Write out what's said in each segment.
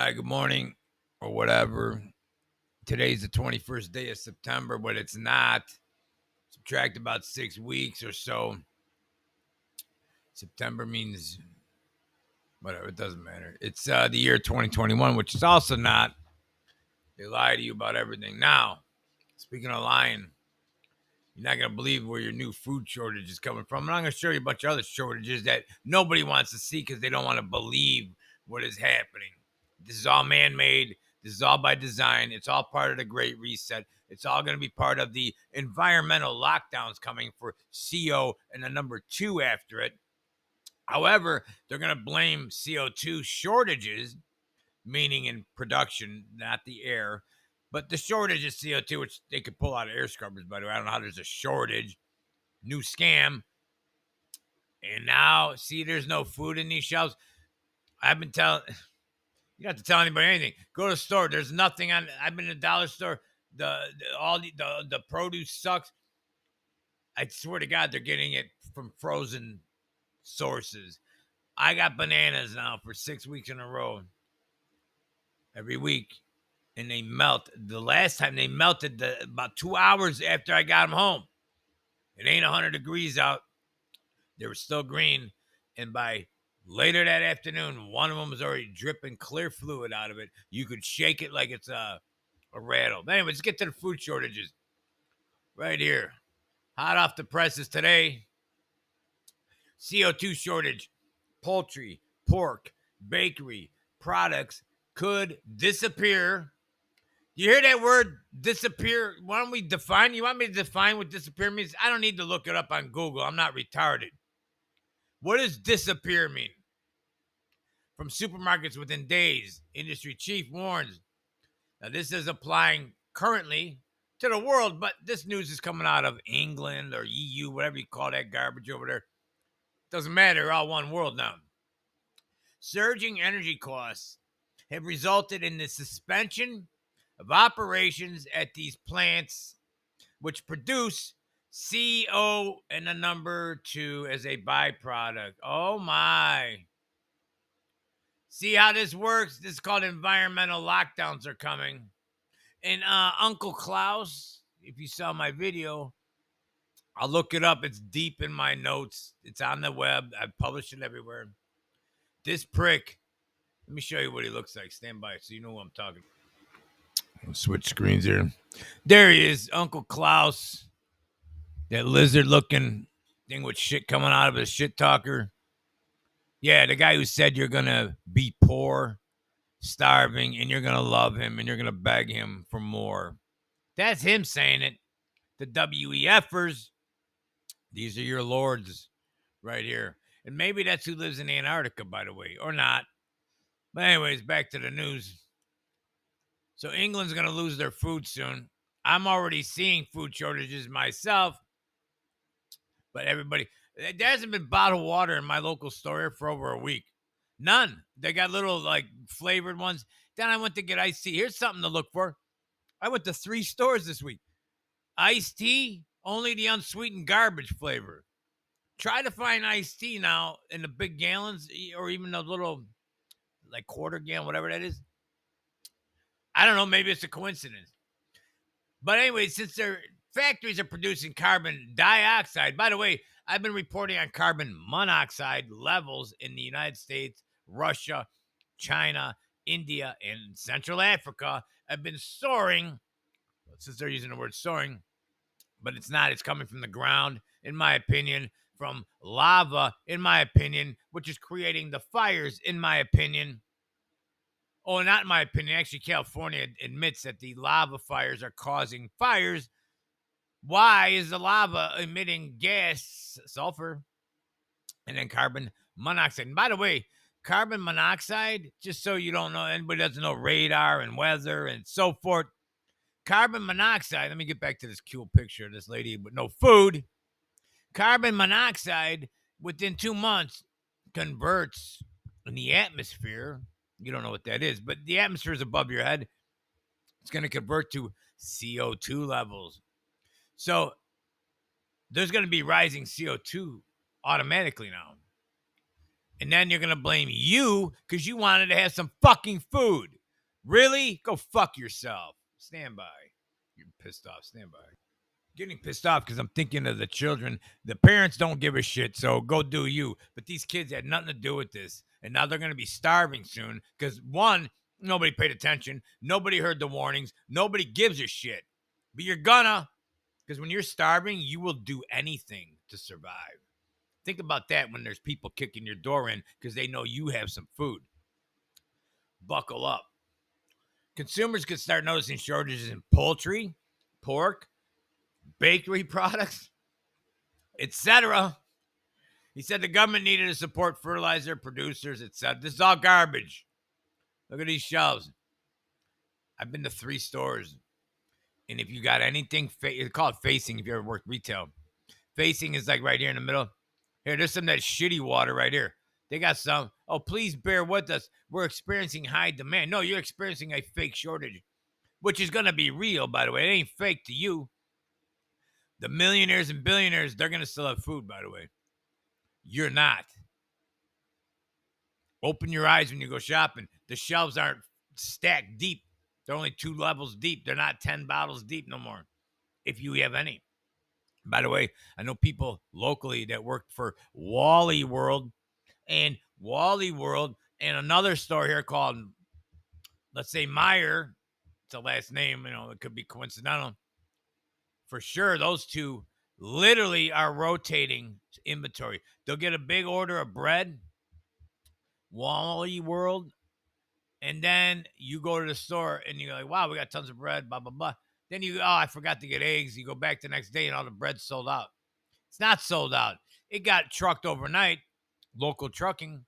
Good morning or whatever. Today's the 21st day of September, but it's not. Subtract about 6 weeks or so. September means whatever, it doesn't matter. It's the year 2021, which is also not. They lie to you about everything. Now, speaking of lying, you're not going to believe where your new food shortage is coming from. And I'm going to show you a bunch of other shortages that nobody wants to see because they don't want to believe what is happening. This is all man-made. This is all by design. It's all part of the Great Reset. It's all going to be part of the environmental lockdowns coming for CO and the number 2 after it. However, they're going to blame CO2 shortages, meaning in production, not the air, but the shortage of CO2, which they could pull out of air scrubbers, by the way. I don't know how there's a shortage. New scam. And now, see, there's no food in these shelves. I've been telling, you don't have to tell anybody anything. Go to the store. There's nothing on. I've been in the dollar store. The produce sucks. I swear to God, they're getting it from frozen sources. I got bananas now for 6 weeks in a row. Every week. And they melt. The last time they melted about 2 hours after I got them home. It ain't 100 degrees out. They were still green. And by later that afternoon, one of them was already dripping clear fluid out of it. You could shake it like it's a rattle. But anyway, let's get to the food shortages. Right here. Hot off the presses today. CO2 shortage. Poultry, pork, bakery, products could disappear. You hear that word disappear? Why don't we define? You want me to define what disappear means? I don't need to look it up on Google. I'm not retarded. What does disappear mean? From supermarkets within days, industry chief warns. Now, this is applying currently to the world, but this news is coming out of England or EU, whatever you call that garbage over there. Doesn't matter. We're all one world now. Surging energy costs have resulted in the suspension of operations at these plants, which produce CO and the number 2 as a byproduct. Oh my. See how this works? This is called environmental lockdowns are coming. And Uncle Klaus, if you saw my video, I'll look it up. It's deep in my notes. It's on the web. I've published it everywhere. This prick, let me show you what he looks like. Stand by so you know what I'm talking about. I'll switch screens here. There he is, Uncle Klaus. That lizard-looking thing with shit coming out of his shit talker. Yeah, the guy who said you're going to be poor, starving, and you're going to love him, and you're going to beg him for more. That's him saying it. The WEFers, these are your lords right here. And maybe that's who lives in Antarctica, by the way, or not. But anyways, back to the news. So England's going to lose their food soon. I'm already seeing food shortages myself. But everybody, there hasn't been bottled water in my local store for over a week. None. They got little like flavored ones. Then I went to get iced tea. Here's something to look for. I went to 3 stores this week. Iced tea, only the unsweetened garbage flavor. Try to find iced tea now in the big gallons or even the little like quarter gallon, whatever that is. I don't know. Maybe it's a coincidence. But anyway, since their factories are producing carbon dioxide, by the way, I've been reporting on carbon monoxide levels in the United States, Russia, China, India, and Central Africa have been soaring. Since they're using the word soaring, but it's not. It's coming from the ground, in my opinion, from lava, in my opinion, which is creating the fires, in my opinion. Oh, not in my opinion. Actually, California admits that the lava fires are causing fires. Why is the lava emitting gas, sulfur, and then carbon monoxide? And by the way, carbon monoxide, just so you don't know, anybody doesn't know radar and weather and so forth. Carbon monoxide, let me get back to this cool picture of this lady with no food. Carbon monoxide within 2 months converts in the atmosphere. You don't know what that is, but the atmosphere is above your head. It's going to convert to CO2 levels. So there's going to be rising CO2 automatically now. And then you're going to blame you because you wanted to have some fucking food. Really? Go fuck yourself. Stand by. You're pissed off. Stand by. Getting pissed off because I'm thinking of the children. The parents don't give a shit, so go do you. But these kids had nothing to do with this. And now they're going to be starving soon because, one, nobody paid attention. Nobody heard the warnings. Nobody gives a shit. But you're gonna, because when you're starving, you will do anything to survive. Think about that when there's people kicking your door in because they know you have some food. Buckle up. Consumers could start noticing shortages in poultry, pork, bakery products, etc. He said the government needed to support fertilizer producers, etc. This is all garbage. Look at these shelves. I've been to 3 stores, and if you got anything, call it facing if you ever worked retail. Facing is like right here in the middle. Here, there's some of that shitty water right here. They got some. Oh, please bear with us. We're experiencing high demand. No, you're experiencing a fake shortage, which is going to be real, by the way. It ain't fake to you. The millionaires and billionaires, they're going to still have food, by the way. You're not. Open your eyes when you go shopping. The shelves aren't stacked deep. They're only 2 levels deep. They're not 10 bottles deep no more, if you have any. By the way, I know people locally that worked for Wally World and another store here called, let's say, Meyer. It's a last name, it could be coincidental. For sure, those two literally are rotating inventory. They'll get a big order of bread, Wally World, and then you go to the store and you're like, wow, we got tons of bread, blah, blah, blah. Then I forgot to get eggs. You go back the next day and all the bread's sold out. It's not sold out. It got trucked overnight, local trucking,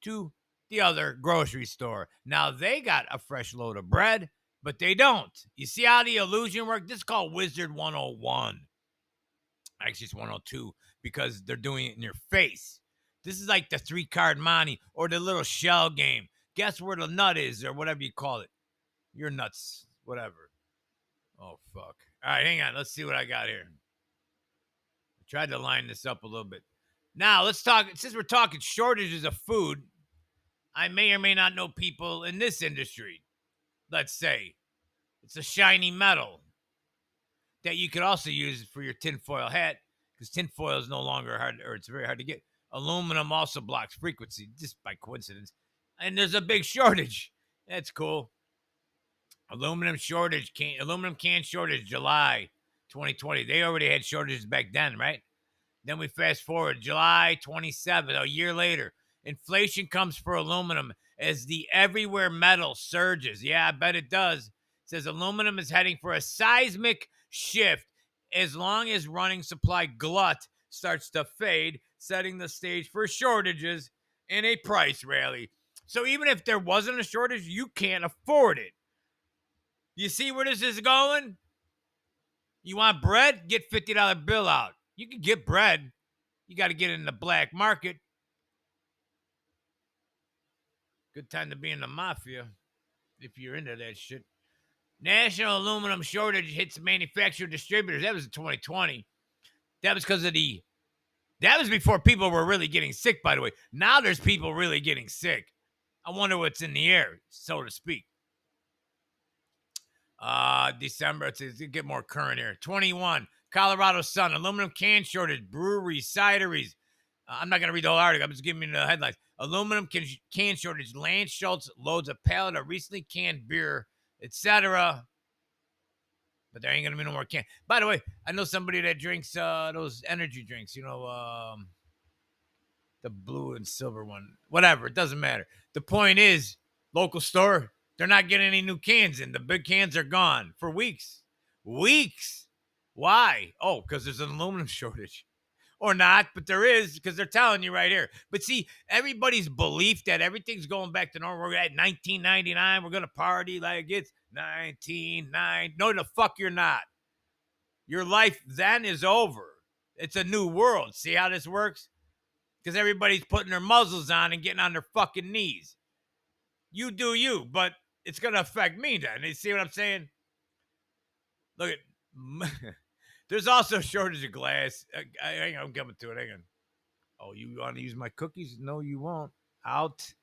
to the other grocery store. Now they got a fresh load of bread, but they don't. You see how the illusion works? This is called Wizard 101. Actually, it's 102 because they're doing it in your face. This is like the 3-card monte or the little shell game. Guess where the nut is or whatever you call it. You're nuts. Whatever. Oh, fuck. All right, hang on. Let's see what I got here. I tried to line this up a little bit. Now, let's talk. Since we're talking shortages of food, I may or may not know people in this industry. Let's say it's a shiny metal that you could also use for your tinfoil hat because tinfoil is no longer hard, or it's very hard to get. Aluminum also blocks frequency, just by coincidence. And there's a big shortage. That's cool. Aluminum can shortage, July 2020. They already had shortages back then, right? Then we fast forward, July 27th, a year later. Inflation comes for aluminum as the everywhere metal surges. Yeah, I bet it does. It says aluminum is heading for a seismic shift as long as running supply glut starts to fade, setting the stage for shortages and a price rally. So even if there wasn't a shortage, you can't afford it. You see where this is going? You want bread? Get $50 bill out. You can get bread. You got to get it in the black market. Good time to be in the mafia if you're into that shit. National aluminum shortage hits manufacturer distributors. That was in 2020. That was because of that was before people were really getting sick, by the way. Now there's people really getting sick. I wonder what's in the air, so to speak. December, let's get more current here. 21, Colorado Sun, aluminum can shortage, breweries, cideries. I'm not going to read the whole article. I'm just giving you the headlines. Aluminum can shortage. Lance Schultz loads a pallet of recently canned beer, etc. But there ain't going to be no more can. By the way, I know somebody that drinks those energy drinks, the blue and silver one. Whatever, it doesn't matter. The point is, local store, they're not getting any new cans in. The big cans are gone for weeks. Weeks. Why? Oh, because there's an aluminum shortage. Or not, but there is, because they're telling you right here. But see, everybody's belief that everything's going back to normal. We're at 1999. We're going to party like it's 1999. No, the fuck you're not. Your life then is over. It's a new world. See how this works? Because everybody's putting their muzzles on and getting on their fucking knees. You do you, but it's going to affect me then. You see what I'm saying? Look at... There's also a shortage of glass. Hang on, I'm coming to it. Hang on. Oh, you want to use my cookies? No, you won't. Out.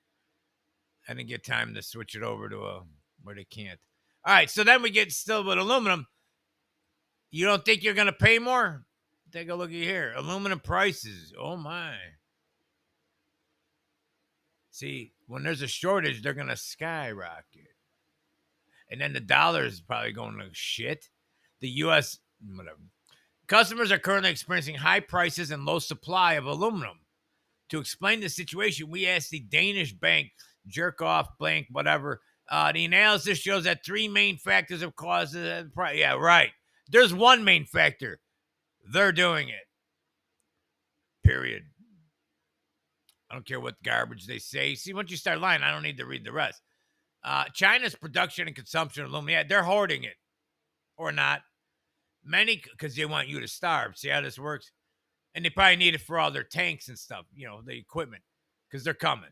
I didn't get time to switch it over to a where they can't. All right, so then we get still with aluminum. You don't think you're gonna pay more? Take a look at here. Aluminum prices. Oh my. See, when there's a shortage, they're gonna skyrocket. And then the dollar is probably going to shit. The US, whatever. Customers are currently experiencing high prices and low supply of aluminum. To explain the situation, we asked the Danish bank, jerk off, blank, whatever. The analysis shows that three main factors have caused the price. Yeah, right. There's one main factor. They're doing it. Period. I don't care what garbage they say. See, once you start lying, I don't need to read the rest. China's production and consumption of aluminum, yeah, they're hoarding it or not. Many, because they want you to starve. See how this works? And they probably need it for all their tanks and stuff, the equipment, because they're coming.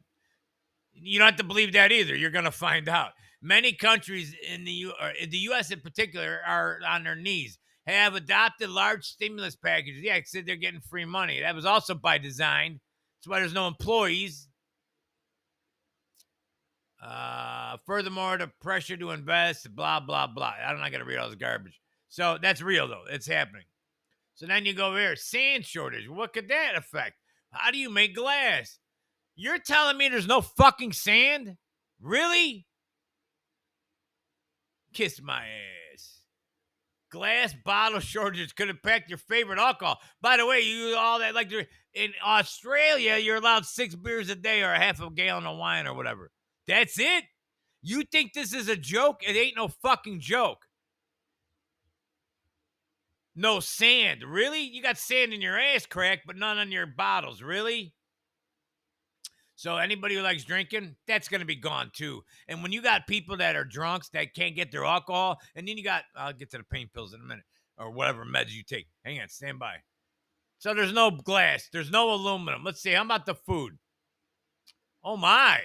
You don't have to believe that either. You're going to find out. Many countries in the U.S. in particular are on their knees, have adopted large stimulus packages. Yeah, said they're getting free money. That was also by design. That's why there's no employees. Furthermore, the pressure to invest, blah, blah, blah. I'm not going to read all this garbage. So that's real, though. It's happening. So then you go over here, sand shortage. What could that affect? How do you make glass? You're telling me there's no fucking sand? Really? Kiss my ass. Glass bottle shortages could impact your favorite alcohol. By the way, you all that like in Australia, you're allowed 6 beers a day or a half a gallon of wine or whatever. That's it? You think this is a joke? It ain't no fucking joke. No sand. Really? You got sand in your ass crack, but none on your bottles. Really? So anybody who likes drinking, that's going to be gone too. And when you got people that are drunks that can't get their alcohol, and then you got, I'll get to the pain pills in a minute, or whatever meds you take. Hang on, stand by. So there's no glass. There's no aluminum. Let's see. How about the food? Oh my.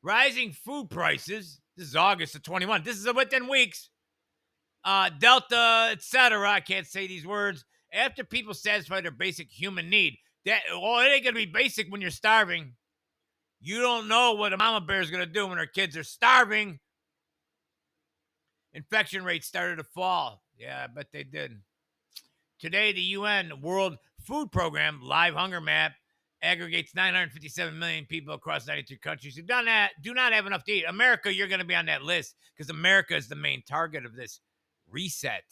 Rising food prices. This is August of 21. This is within weeks. Delta, etc. I can't say these words. After people satisfy their basic human need, it ain't gonna be basic when you're starving. You don't know what a mama bear is gonna do when her kids are starving. Infection rates started to fall. Yeah, I bet they did. Today, the UN World Food Program Live Hunger Map aggregates 957 million people across 92 countries who do not have enough to eat. America, you're going to be on that list because America is the main target of this reset.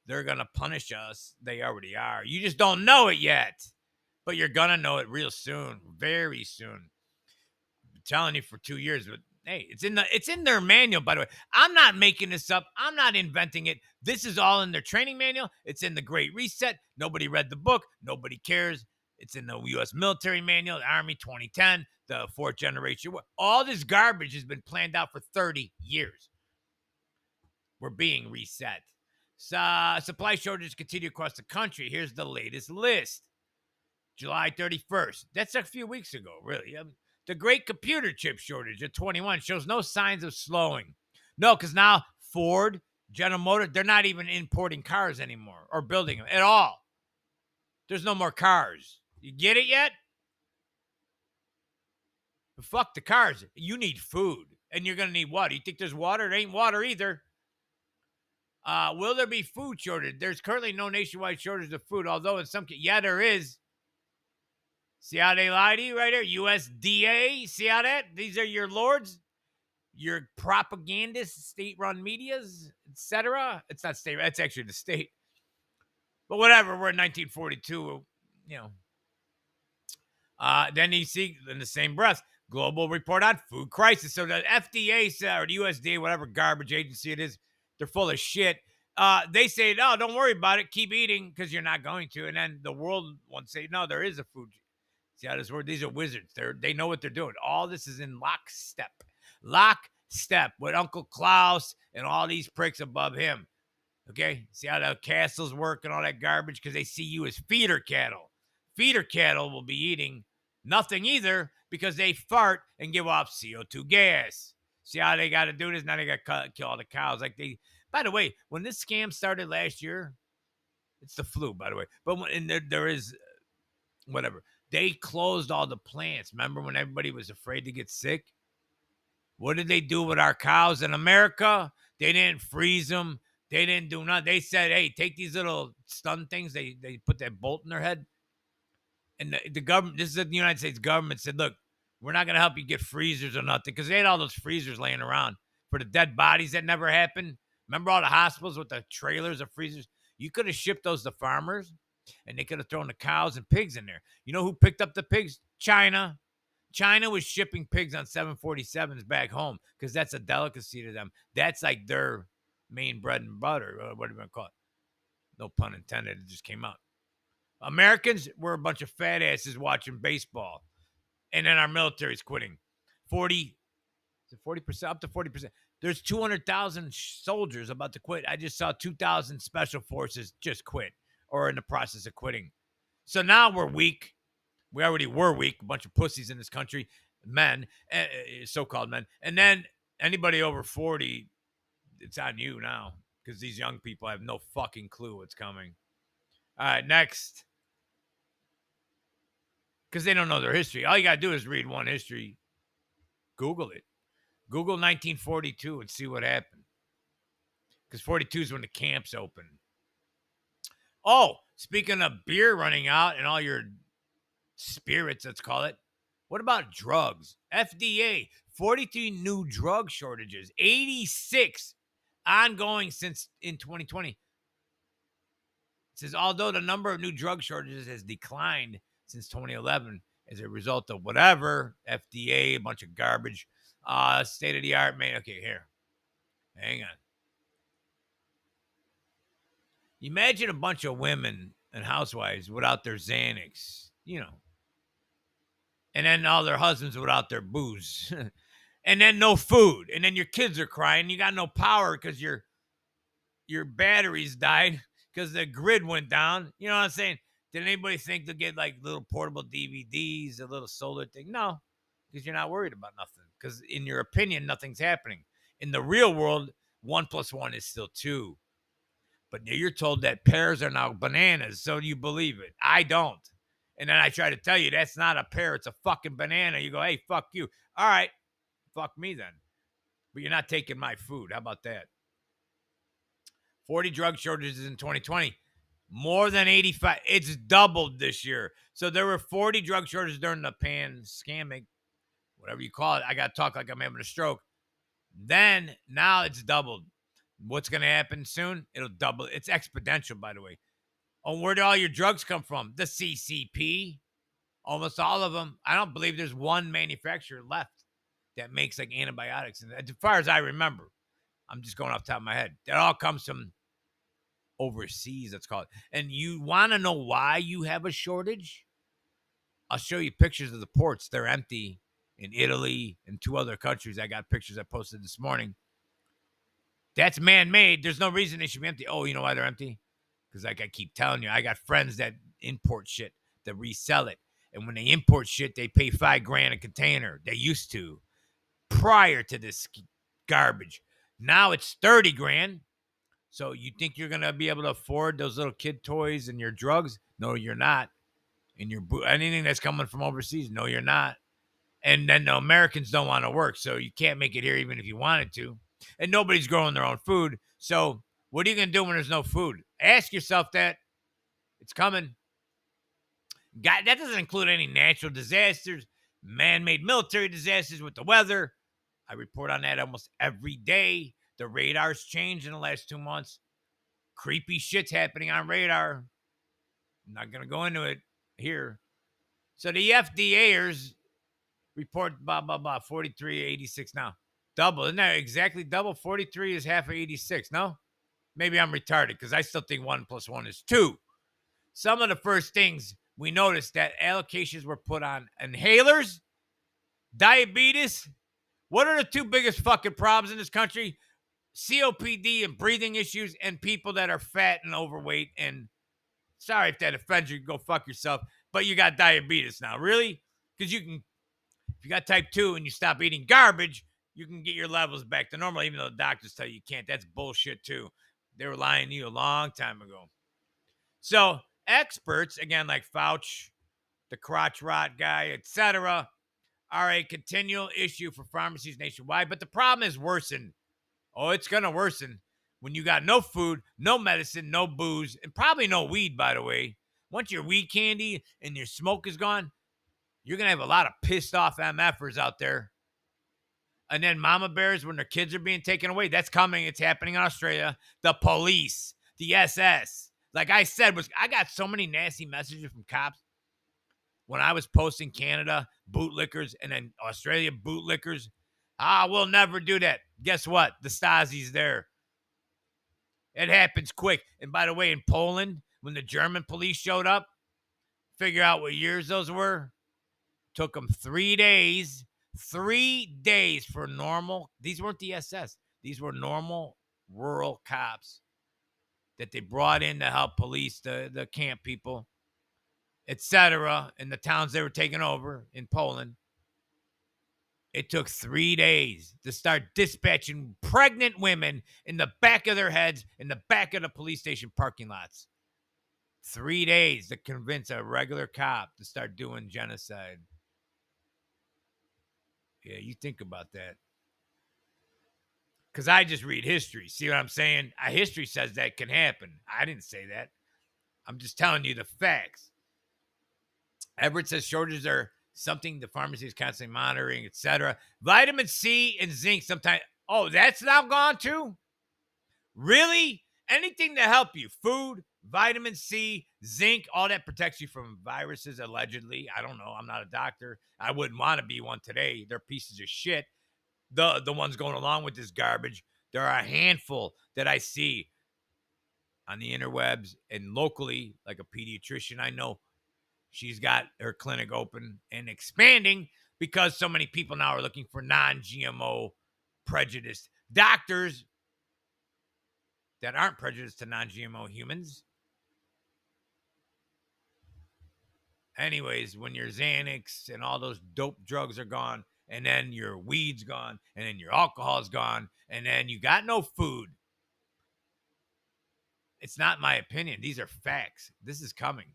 They're going to punish us. They already are. You just don't know it yet, but you're going to know it real soon, very soon. I'm telling you for 2 years, but hey, it's in their manual, by the way. I'm not making this up. I'm not inventing it. This is all in their training manual. It's in the Great Reset. Nobody read the book. Nobody cares. It's in the U.S. military manual, the Army 2010, the fourth generation. All this garbage has been planned out for 30 years. We're being reset. Supply shortages continue across the country. Here's the latest list. July 31st. That's a few weeks ago, really. The great computer chip shortage at 21 shows no signs of slowing. No, because now Ford, General Motors, they're not even importing cars anymore or building them at all. There's no more cars. You get it yet? But fuck the cars. You need food. And you're going to need water. You think there's water? There ain't water either. Will there be food shortage? There's currently no nationwide shortage of food, although in some cases, yeah, there is. See how they lie to you right here? USDA. See how that? These are your lords, your propagandists, state-run medias, etc. It's not state. That's actually the state. But whatever. We're in 1942. Then you see in the same breath, global report on food crisis. So the FDA or the USDA, whatever garbage agency it is, they're full of shit. They say, no, don't worry about it. Keep eating because you're not going to. And then the world ones say, no, there is a food. See how this word? These are wizards. They know what they're doing. All this is in lockstep. Lockstep with Uncle Klaus and all these pricks above him. Okay? See how the castles work and all that garbage? Because they see you as feeder cattle. Feeder cattle will be eating nothing either because they fart and give off CO2 gas. See how they got to do this? Now they got to kill all the cows. By the way, when this scam started last year, it's the flu, by the way. But there is, whatever. They closed all the plants. Remember when everybody was afraid to get sick? What did they do with our cows in America? They didn't freeze them. They didn't do nothing. They said, hey, take these little stun things. They put that bolt in their head. And the government, this is the United States government, said, look, we're not going to help you get freezers or nothing, because they had all those freezers laying around for the dead bodies that never happened. Remember all the hospitals with the trailers of freezers? You could have shipped those to farmers, and they could have thrown the cows and pigs in there. You know who picked up the pigs? China. China was shipping pigs on 747s back home because that's a delicacy to them. That's like their main bread and butter. What do you want to call it? No pun intended. It just came out. Americans were a bunch of fat asses watching baseball, and then our military's quitting. 40% up to 40%. There's 200,000 soldiers about to quit. I just saw 2,000 special forces just quit or in the process of quitting. So now we're weak. We already were weak, a bunch of pussies in this country, men, so-called men. And then anybody over 40, it's on you now, because these young people have no fucking clue what's coming. All right, next. Because they don't know their history. All you got to do is read one history. Google it. Google 1942 and see what happened. Because 42 is when the camps opened. Oh, speaking of beer running out and all your spirits, let's call it. What about drugs? FDA, 43 new drug shortages, 86 ongoing since in 2020. It says, although the number of new drug shortages has declined since 2011 as a result of whatever, FDA, a bunch of garbage, state of the art, man. Okay, here. Hang on. Imagine a bunch of women and housewives without their Xanax, and then all their husbands without their booze, and then no food, and then your kids are crying. You got no power because your batteries died because the grid went down. You know what I'm saying? Did anybody think they'll get like little portable DVDs, a little solar thing? No, because you're not worried about nothing. Because in your opinion, nothing's happening. In the real world, 1 + 1 is still 2. But you're told that pears are now bananas, so you believe it. I don't. And then I try to tell you that's not a pear, it's a fucking banana. You go, hey, fuck you. All right, fuck me then. But you're not taking my food. How about that? 40 drug shortages in 2020. More than 85. It's doubled this year. So there were 40 drug shortages during the pandemic, whatever you call it. I got to talk like I'm having a stroke. Then, now it's doubled. What's going to happen soon? It'll double. It's exponential, by the way. Oh, where do all your drugs come from? The CCP. Almost all of them. I don't believe there's one manufacturer left that makes like antibiotics. And as far as I remember, I'm just going off the top of my head. That all comes from overseas, let's call it. And you want to know why you have a shortage? I'll show you pictures of the ports. They're empty in Italy and 2 other countries. I got pictures I posted this morning. That's man-made. There's no reason they should be empty. Oh, you know why they're empty? Because like I keep telling you, I got friends that import shit, that resell it. And when they import shit, they pay $5,000 a container. They used to prior to this garbage. Now it's $30,000. So you think you're going to be able to afford those little kid toys and your drugs? No, you're not. And anything that's coming from overseas? No, you're not. And then the Americans don't want to work, so you can't make it here even if you wanted to. And nobody's growing their own food. So what are you going to do when there's no food? Ask yourself that. It's coming. God, that doesn't include any natural disasters, man-made military disasters with the weather. I report on that almost every day. The radar's changed in the last 2 months. Creepy shit's happening on radar. I'm not going to go into it here. So the FDAers report blah, blah, blah, 43, 86 now. Double. Isn't that exactly double? 43 is half of 86, no? Maybe I'm retarded because I still think 1 + 1 is 2. Some of the first things we noticed that allocations were put on inhalers, diabetes. What are the 2 biggest fucking problems in this country? COPD and breathing issues, and people that are fat and overweight. And sorry if that offends you, go fuck yourself. But you got diabetes now, really? Because if you got type 2 and you stop eating garbage, you can get your levels back to normal, even though the doctors tell you can't. That's bullshit too. They were lying to you a long time ago. So experts, again, like Fauci, the crotch rot guy, etc., are a continual issue for pharmacies nationwide. But the problem is worsened. Oh, it's going to worsen when you got no food, no medicine, no booze, and probably no weed, by the way. Once your weed candy and your smoke is gone, you're going to have a lot of pissed off MFers out there. And then mama bears, when their kids are being taken away, that's coming. It's happening in Australia. The police, the SS. Like I said, I got so many nasty messages from cops when I was posting Canada bootlickers and then Australia bootlickers. We'll never do that. Guess what? The Stasi's there. It happens quick. And by the way, in Poland, when the German police showed up, figure out what years those were. Took them 3 days. 3 days for normal. These weren't the SS. These were normal rural cops that they brought in to help police the camp people, etc., in the towns they were taking over in Poland. It took 3 days to start dispatching pregnant women in the back of their heads in the back of the police station parking lots. 3 days to convince a regular cop to start doing genocide. Yeah, you think about that. Because I just read history. See what I'm saying? History says that can happen. I didn't say that. I'm just telling you the facts. Everett says shortages are something the pharmacy is constantly monitoring, etc. Vitamin C and zinc sometimes. Oh, that's now gone too? Really? Anything to help you. Food, vitamin C, zinc, all that protects you from viruses, allegedly. I don't know. I'm not a doctor. I wouldn't want to be one today. They're pieces of shit. The ones going along with this garbage. There are a handful that I see on the interwebs and locally, like a pediatrician I know. She's got her clinic open and expanding because so many people now are looking for non-GMO prejudiced doctors that aren't prejudiced to non-GMO humans. Anyways, when your Xanax and all those dope drugs are gone, and then your weed's gone, and then your alcohol's gone, and then you got no food. It's not my opinion. These are facts. This is coming.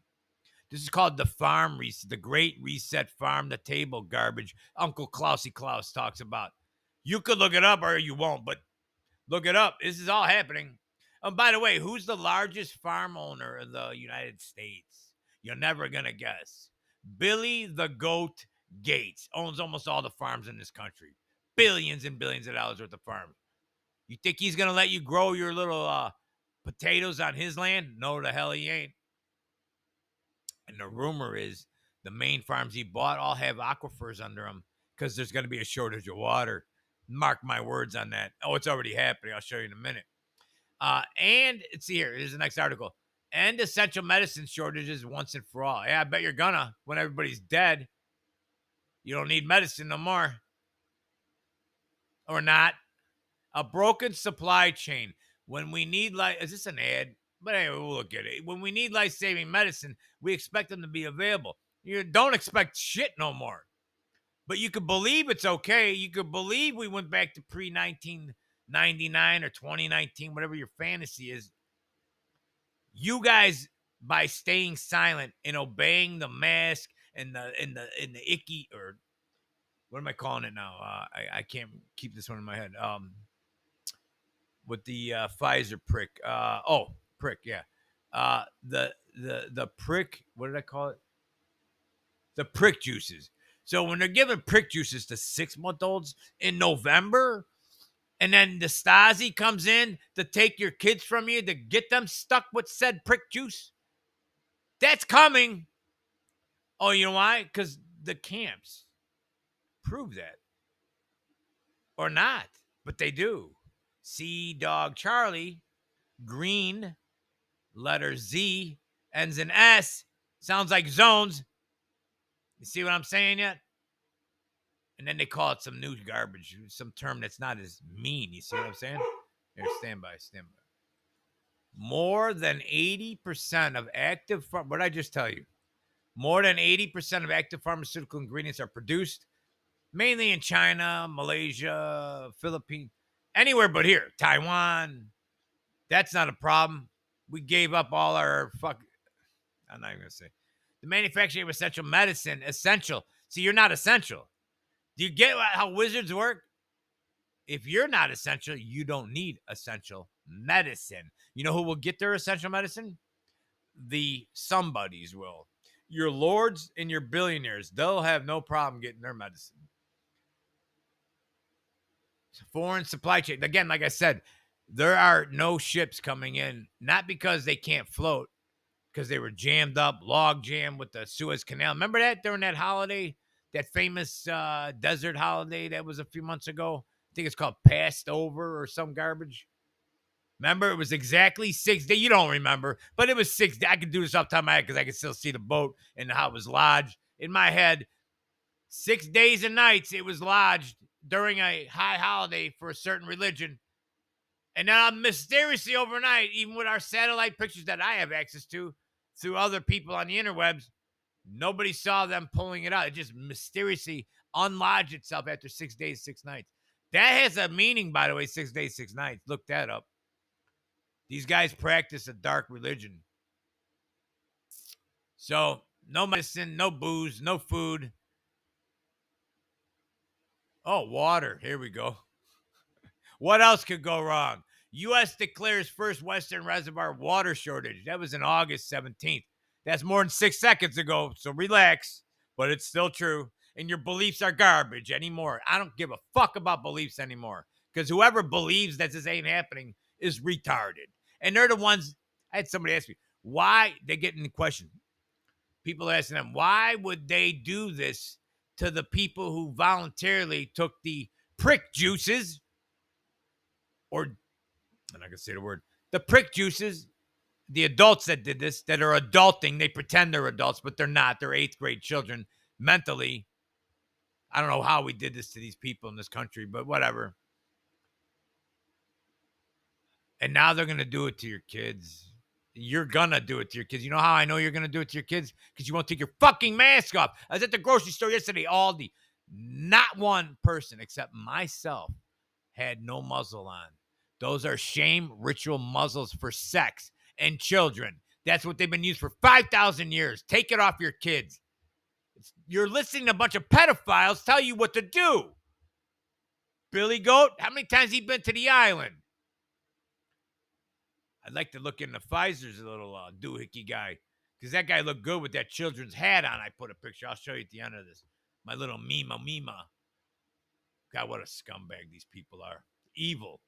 This is called the farm reset, the great reset farm to table garbage Uncle Klausy Klaus talks about. You could look it up or you won't, but look it up. This is all happening. And by the way, who's the largest farm owner in the United States? You're never going to guess. Billy the Goat Gates owns almost all the farms in this country. Billions and billions of dollars worth of farms. You think he's going to let you grow your little potatoes on his land? No, the hell he ain't. And the rumor is the main farms he bought all have aquifers under them because there's going to be a shortage of water. Mark my words on that. Oh, it's already happening. I'll show you in a minute. And let's see here. Here's the next article. End essential medicine shortages once and for all. Yeah, I bet you're gonna when everybody's dead. You don't need medicine no more. Or not. A broken supply chain. When we need is this an ad? But anyway, we'll look at it. When we need life-saving medicine, we expect them to be available. You don't expect shit no more. But you could believe it's okay. You could believe we went back to pre-1999 or 2019, whatever your fantasy is. You guys, by staying silent and obeying the mask and the icky, or what am I calling it now? I can't keep this one in my head. With the Pfizer prick. Prick, yeah. The prick, what did I call it? The prick juices. So when they're giving prick juices to 6-month-olds in November, and then the Stasi comes in to take your kids from you to get them stuck with said prick juice, that's coming. Oh, you know why? Because the camps prove that. Or not, but they do. Sea Dog Charlie, green, letter Z, ends in S, sounds like zones. You see what I'm saying yet? And then they call it some new garbage, some term that's not as mean. You see what I'm saying? Here, stand by. More than 80% of active, what did I just tell you? More than 80% of active pharmaceutical ingredients are produced mainly in China, Malaysia, Philippines, anywhere but here. Taiwan. That's not a problem. We gave up all our I'm not even going to say. The manufacturing of essential medicine, essential. See, you're not essential. Do you get how wizards work? If you're not essential, you don't need essential medicine. You know who will get their essential medicine? The somebodies will. Your lords and your billionaires, they'll have no problem getting their medicine. Foreign supply chain. Again, like I said, there are no ships coming in, not because they can't float, because they were jammed up, log jammed with the Suez Canal. Remember that during that holiday, that famous desert holiday that was a few months ago? I think it's called Passed Over or some garbage. Remember, it was exactly 6 days. You don't remember, but it was 6 days. I can do this off the top of my head because I can still see the boat and how it was lodged in my head. 6 days and nights it was lodged during a high holiday for a certain religion. And now mysteriously overnight, even with our satellite pictures that I have access to through other people on the interwebs, nobody saw them pulling it out. It just mysteriously unlodged itself after 6 days, 6 nights. That has a meaning, by the way, 6 days, 6 nights. Look that up. These guys practice a dark religion. So, no medicine, no booze, no food. Oh, water. Here we go. What else could go wrong? U.S. declares first Western reservoir water shortage. That was in August 17th. That's more than 6 seconds ago, so relax, but it's still true. And your beliefs are garbage anymore. I don't give a fuck about beliefs anymore because whoever believes that this ain't happening is retarded. And they're the ones, I had somebody ask me, why they get in the question. People are asking them, why would they do this to the people who voluntarily took the prick juices? Or, and I can say the word, the prick juices, the adults that did this, that are adulting, they pretend they're adults, but they're not. They're 8th grade children mentally. I don't know how we did this to these people in this country, but whatever. And now they're going to do it to your kids. You're going to do it to your kids. You know how I know you're going to do it to your kids? Because you won't take your fucking mask off. I was at the grocery store yesterday, Aldi. Not one person except myself had no muzzle on. Those are shame ritual muzzles for sex and children. That's what they've been used for 5,000 years. Take it off your kids. You're listening to a bunch of pedophiles tell you what to do. Billy Goat, how many times has he been to the island? I'd like to look into Pfizer's little doohickey guy because that guy looked good with that children's hat on. I put a picture. I'll show you at the end of this. My little Mima. God, what a scumbag these people are. Evil.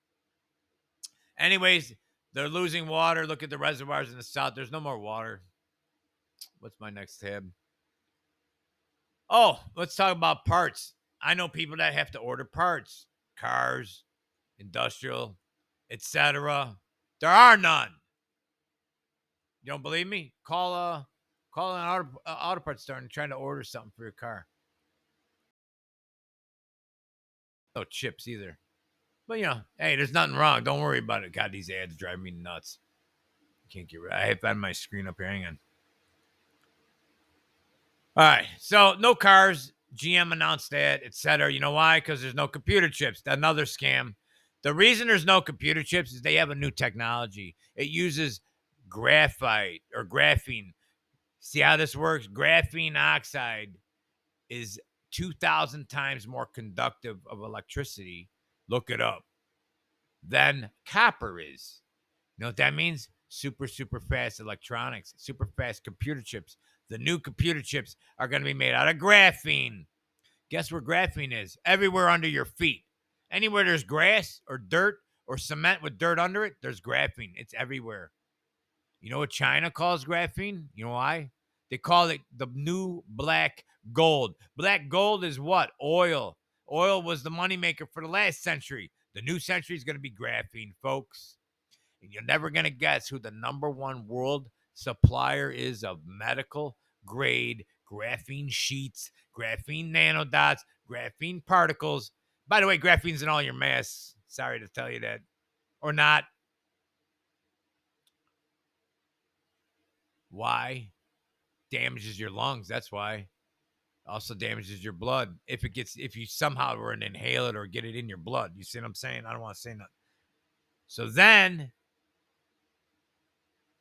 Anyways, they're losing water. Look at the reservoirs in the south. There's no more water. What's my next tab? Oh, let's talk about parts. I know people that have to order parts. Cars, industrial, etc. There are none. You don't believe me? Call an auto parts store and trying to order something for your car. No chips either. But hey, there's nothing wrong. Don't worry about it. God, these ads drive me nuts. Can't get rid. I have that on my screen up here. Hang on. All right. So no cars. GM announced that, etc. You know why? Because there's no computer chips. Another scam. The reason there's no computer chips is they have a new technology. It uses graphite or graphene. See how this works? Graphene oxide is 2,000 times more conductive of electricity. Look it up. Than copper is. You know what that means? Super, super fast electronics, super fast computer chips. The new computer chips are going to be made out of graphene. Guess where graphene is? Everywhere under your feet. Anywhere there's grass or dirt or cement with dirt under it, there's graphene. It's everywhere. You know what China calls graphene? You know why? They call it the new black gold. Black gold is what? Oil. Oil was the moneymaker for the last century. The new century is going to be graphene, folks. And you're never going to guess who the number one world supplier is of medical grade graphene sheets, graphene nanodots, graphene particles. By the way, graphene's in all your masks. Sorry to tell you that. Or not. Why? Damages your lungs. That's why. Also damages your blood. If you somehow were to inhale it or get it in your blood. You see what I'm saying? I don't want to say nothing. So then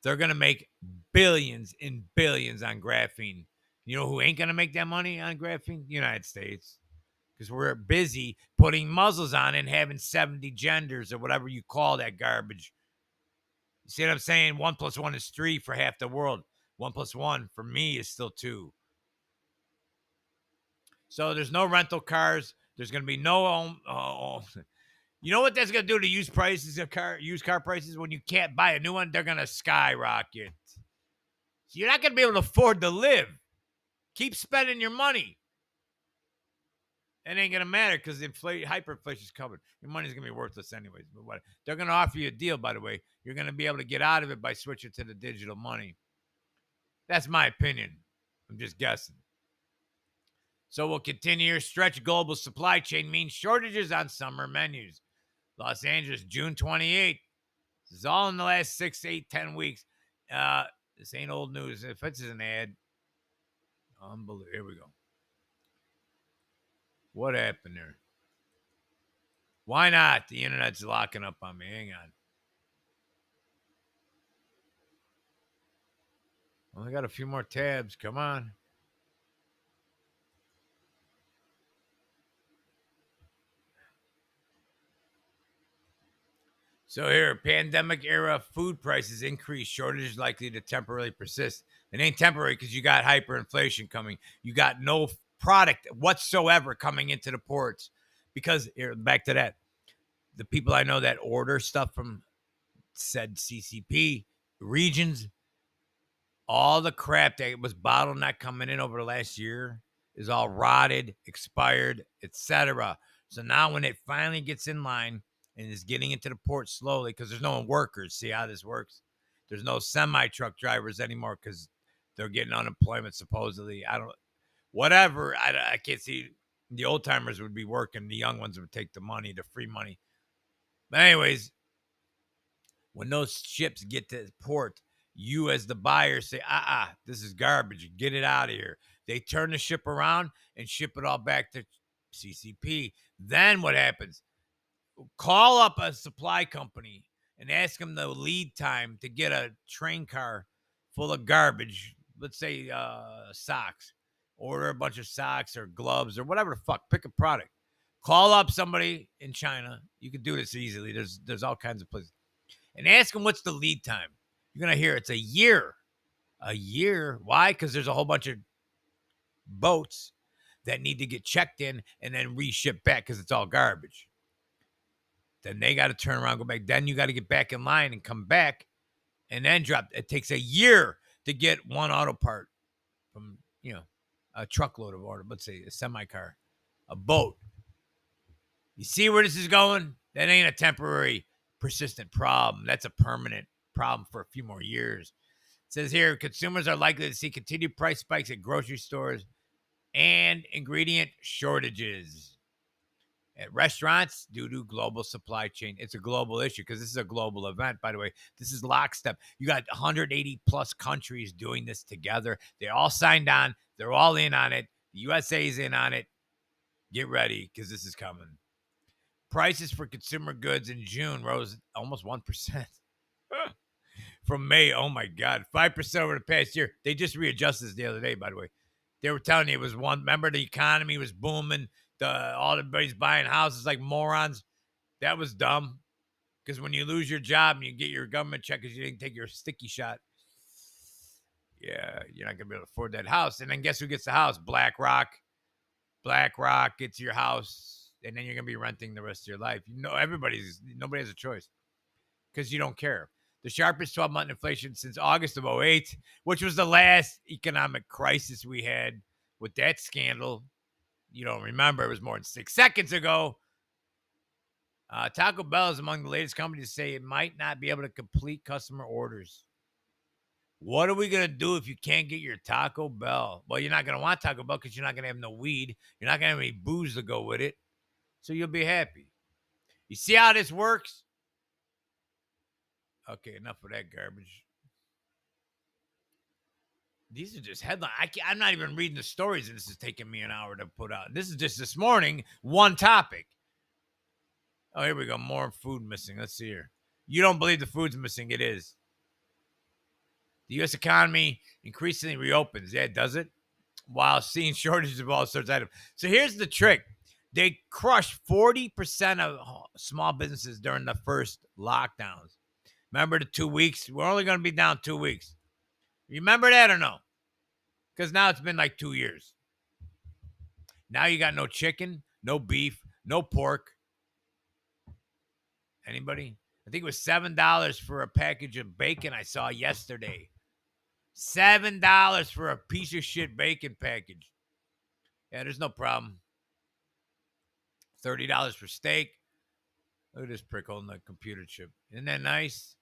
They're going to make billions and billions on graphene. You know who ain't going to make that money on graphene? The United States. Because we're busy putting muzzles on and having 70 genders or whatever you call that garbage. You see what I'm saying? 1 + 1 is 3 for half the world. 1 + 1 for me is still 2. So there's no rental cars. There's going to be no you know what that's going to do to used car prices? When you can't buy a new one, they're going to skyrocket. So you're not going to be able to afford to live. Keep spending your money. It ain't going to matter because hyperinflation is coming. Your money's going to be worthless anyways. But what? They're going to offer you a deal, by the way. You're going to be able to get out of it by switching to the digital money. That's my opinion. I'm just guessing. So we'll continue. Stretch global supply chain means shortages on summer menus. Los Angeles, June 28th. This is all in the last 6, 8, 10 weeks. This ain't old news. If it's an ad, unbelievable. Here we go. What happened there? Why not? The internet's locking up on me. Hang on. Only got a few more tabs. Come on. So here, pandemic era food prices increase. Shortage likely to temporarily persist. It ain't temporary because you got hyperinflation coming. You got no product whatsoever coming into the ports. Because here, back to that. The people I know that order stuff from said CCP regions, all the crap that was bottleneck coming in over the last year is all rotted, expired, etc. So now when it finally gets in line and is getting into the port slowly, because there's no workers, see how this works? There's no semi-truck drivers anymore because they're getting unemployment supposedly. Whatever. I can't see. The old timers would be working. The young ones would take the money, the free money. But anyways, when those ships get to the port, you as the buyer say, this is garbage. Get it out of here. They turn the ship around and ship it all back to CCP. Then what happens? Call up a supply company and ask them the lead time to get a train car full of garbage. Let's say socks. Order a bunch of socks or gloves or whatever the fuck. Pick a product. Call up somebody in China. You can do this easily. There's all kinds of places. And ask them what's the lead time. You're going to hear it's a year. A year. Why? Because there's a whole bunch of boats that need to get checked in and then reshipped back because it's all garbage. Then they got to turn around, go back. Then you got to get back in line and come back and then drop. It takes a year to get one auto part from, a truckload of order. Let's say a semi-car, a boat. You see where this is going? That ain't a temporary, persistent problem. That's a permanent problem for a few more years. It says here, consumers are likely to see continued price spikes at grocery stores and ingredient shortages at restaurants due to global supply chain. It's a global issue because this is a global event, by the way. This is lockstep. You got 180 plus countries doing this together. They all signed on. They're all in on it. The USA is in on it. Get ready because this is coming. Prices for consumer goods in June rose almost 1%. From May, oh my God, 5% over the past year. They just readjusted this the other day, by the way. They were telling you it was one. Remember, the economy was booming. Everybody's buying houses like morons. That was dumb. Because when you lose your job and you get your government check because you didn't take your sticky shot, yeah, you're not going to be able to afford that house. And then guess who gets the house? BlackRock. BlackRock gets your house, and then you're going to be renting the rest of your life. Nobody has a choice because you don't care. The sharpest 12-month inflation since August of 2008, which was the last economic crisis we had with that scandal. You don't remember. It was more than 6 seconds ago. Taco Bell is among the latest companies to say it might not be able to complete customer orders. What are we going to do if you can't get your Taco Bell? Well, you're not going to want Taco Bell because you're not going to have no weed. You're not going to have any booze to go with it. So you'll be happy. You see how this works? Okay, enough of that garbage. These are just headlines. I'm not even reading the stories, and this is taking me an hour to put out. This is just this morning, one topic. Oh, here we go. More food missing. Let's see here. You don't believe the food's missing. It is. The U.S. economy increasingly reopens. Yeah, does it? While seeing shortages of all sorts of items. So here's the trick. They crushed 40% of small businesses during the first lockdowns. Remember the 2 weeks? We're only going to be down 2 weeks. Remember that or no? Because now it's been like 2 years. Now you got no chicken, no beef, no pork. Anybody? I think it was $7 for a package of bacon I saw yesterday. $7 for a piece of shit bacon package. Yeah, there's no problem. $30 for steak. Look at this prick holding a computer chip. Isn't that nice?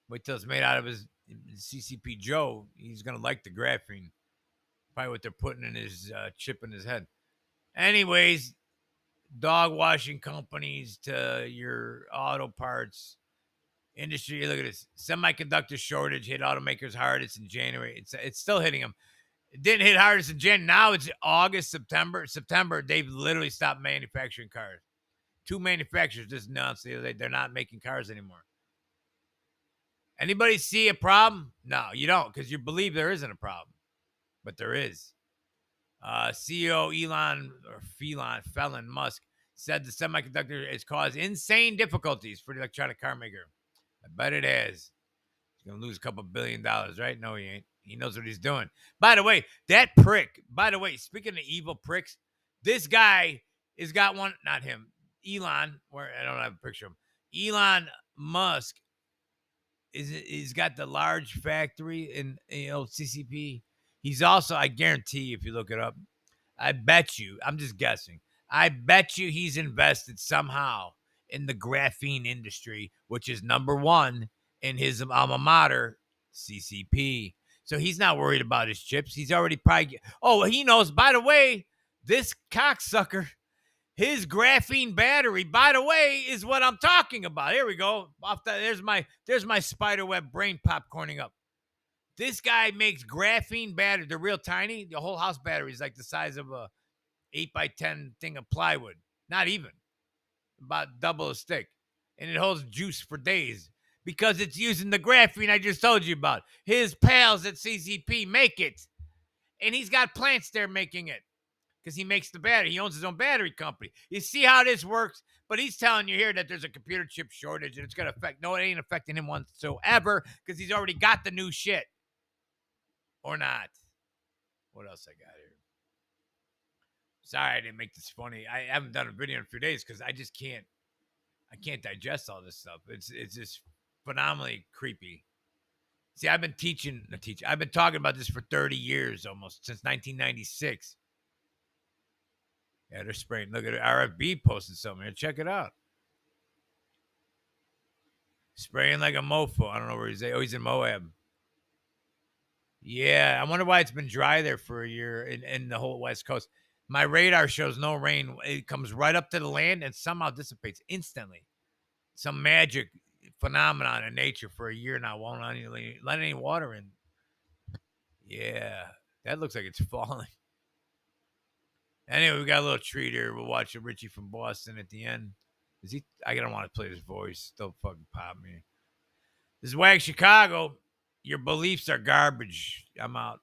Wait till it's made out of his CCP Joe. He's going to like the graphene. Probably what they're putting in his chip in his head. Anyways, dog washing companies to your auto parts industry. Look at this. Semiconductor shortage hit automakers hardest in January. It's still hitting them. It didn't hit hardest in January. Now it's August, September. They've literally stopped manufacturing cars. 2 manufacturers just announced the other day they're not making cars anymore. Anybody see a problem? No, you don't, because you believe there isn't a problem. But there is. CEO Felon Musk said the semiconductor has caused insane difficulties for the electronic car maker. I bet it has. He's going to lose a couple $1 billion, right? No, he ain't. He knows what he's doing. By the way, speaking of evil pricks, this guy has got one, not him, Elon, where I don't have a picture of him. Elon Musk he's got the large factory in CCP. He's also, I guarantee if you look it up, I bet you, I'm just guessing, I bet you he's invested somehow in the graphene industry, which is number one in his alma mater, CCP. So he's not worried about his chips. He's already probably, he knows, by the way, this cocksucker, his graphene battery, by the way, is what I'm talking about. Here we go. There's my spiderweb brain popcorning up. This guy makes graphene battery. They're real tiny. The whole house battery is like the size of a 8x10 thing of plywood. Not even. About double a stick. And it holds juice for days because it's using the graphene I just told you about. His pals at CCP make it. And he's got plants there making it. Because he makes the battery. He owns his own battery company. You see how this works? But he's telling you here that there's a computer chip shortage and it's going to affect. No, it ain't affecting him whatsoever because he's already got the new shit. Or not. What else I got here? Sorry I didn't make this funny. I haven't done a video in a few days because I just can't. I can't digest all this stuff. It's just phenomenally creepy. See, I've been I've been talking about this for 30 years almost, since 1996. Yeah, they're spraying. Look at it. RFB posted something here. Check it out. Spraying like a mofo. I don't know where he's at. Oh, he's in Moab. Yeah, I wonder why it's been dry there for a year in the whole West Coast. My radar shows no rain. It comes right up to the land and somehow dissipates instantly. Some magic phenomenon in nature for a year now. Won't let any water in. Yeah, that looks like it's falling. Anyway, we got a little treat here. We'll watch a Richie from Boston at the end. Is he? I don't want to play his voice. Don't fucking pop me. This is Wag Chicago. Your beliefs are garbage. I'm out.